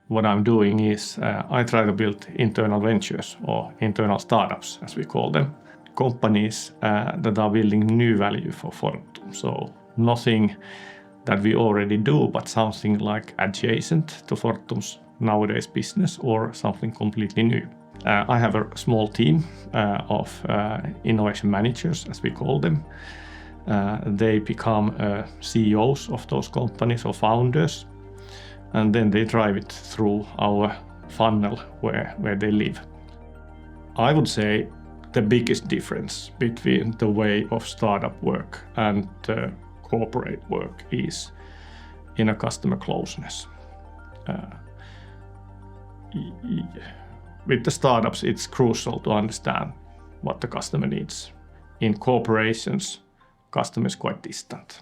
what I'm doing is I try to build internal ventures or internal startups, as we call them. Companies that are building new value for Fortum. So nothing that we already do, but something like adjacent to Fortum's nowadays business or something completely new. I have a small team of innovation managers, as we call them. They become CEOs of those companies or founders, and then they drive it through our funnel where they live. I would say the biggest difference between the way of startup work and corporate work is in a customer closeness. With the startups, it's crucial to understand what the customer needs. In corporations, customer is quite distant.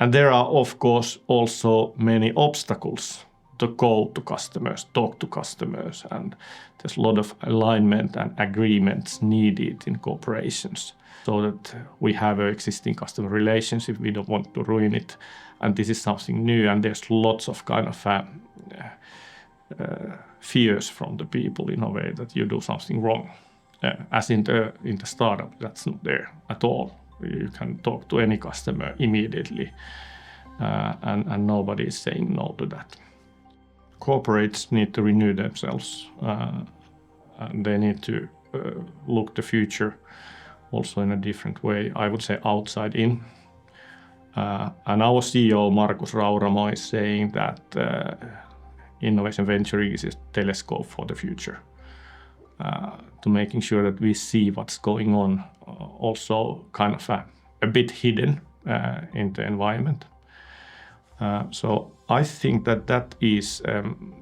And there are, of course, also many obstacles to go to customers, talk to customers, and there's a lot of alignment and agreements needed in corporations so that we have an existing customer relationship, we don't want to ruin it, and this is something new, and there's lots of kind of fears from the people in a way that you do something wrong. As in the startup, that's not there at all. You can talk to any customer immediately, and nobody is saying no to that. Corporates need to renew themselves, and they need to look the future also in a different way, I would say outside in. And our CEO, Markus Rauramo, is saying that innovation venturing is a telescope for the future, to making sure that we see what's going on, also kind of a bit hidden in the environment. So I think that is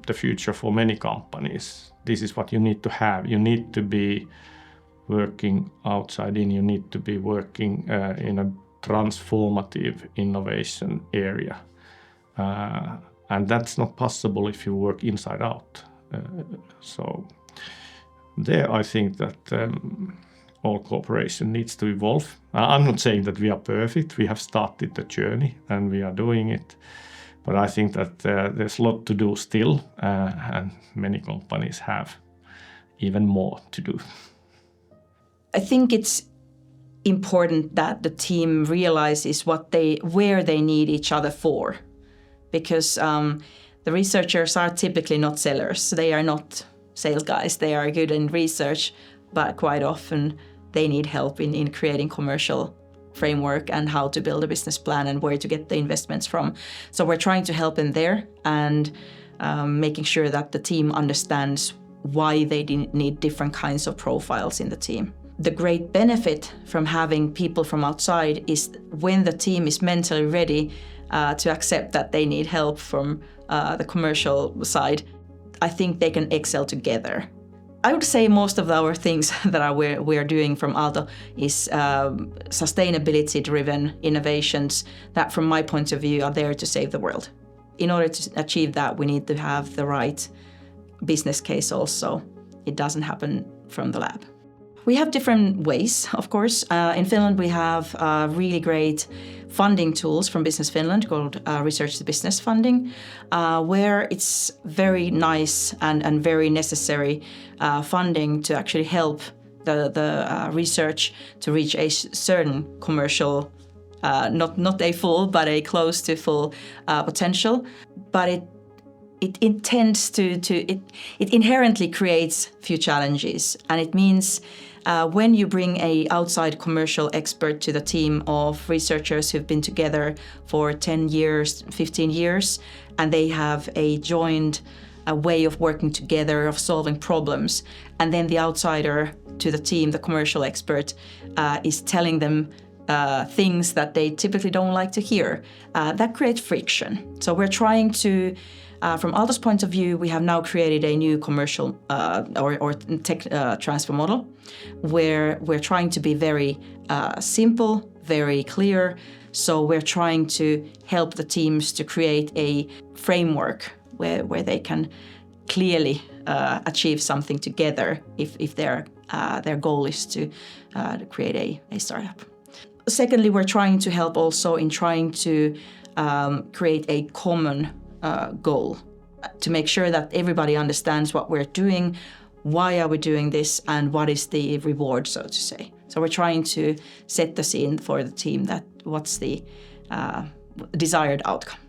the future for many companies. This is what you need to have. You need to be working outside in. You need to be working in a transformative innovation area. And that's not possible if you work inside out. So there I think that all cooperation needs to evolve. I'm not saying that we are perfect. We have started the journey and we are doing it. But I think that there's a lot to do still, and many companies have even more to do. I think it's important that the team realizes where they need each other for, because the researchers are typically not sellers. They are not sales guys. They are good in research, but quite often they need help in creating commercial framework and how to build a business plan and where to get the investments from. So we're trying to help them there and making sure that the team understands why they need different kinds of profiles in the team. The great benefit from having people from outside is when the team is mentally ready to accept that they need help from the commercial side, I think they can excel together. I would say most of our things that we're doing from Aalto is sustainability-driven innovations that, from my point of view, are there to save the world. In order to achieve that, we need to have the right business case also. It doesn't happen from the lab. We have different ways, of course. In Finland, we have really great funding tools from Business Finland called Research to Business funding, where it's very nice and very necessary funding to actually help the research to reach a certain commercial, not a full, but a close to full potential. But it inherently creates few challenges, and it means when you bring an outside commercial expert to the team of researchers who've been together for 10 years, 15 years, and they have a joined way of working together, of solving problems, and then the outsider to the team, the commercial expert, is telling them things that they typically don't like to hear, that creates friction. So we're trying to, from Aalto's point of view, we have now created a new commercial or tech transfer model where we're trying to be very simple, very clear. So we're trying to help the teams to create a framework where they can clearly achieve something together if their goal is to create a startup. Secondly, we're trying to help also in trying to create a common goal to make sure that everybody understands what we're doing, why are we doing this, and what is the reward, so to say. So we're trying to set the scene for the team that what's the desired outcome.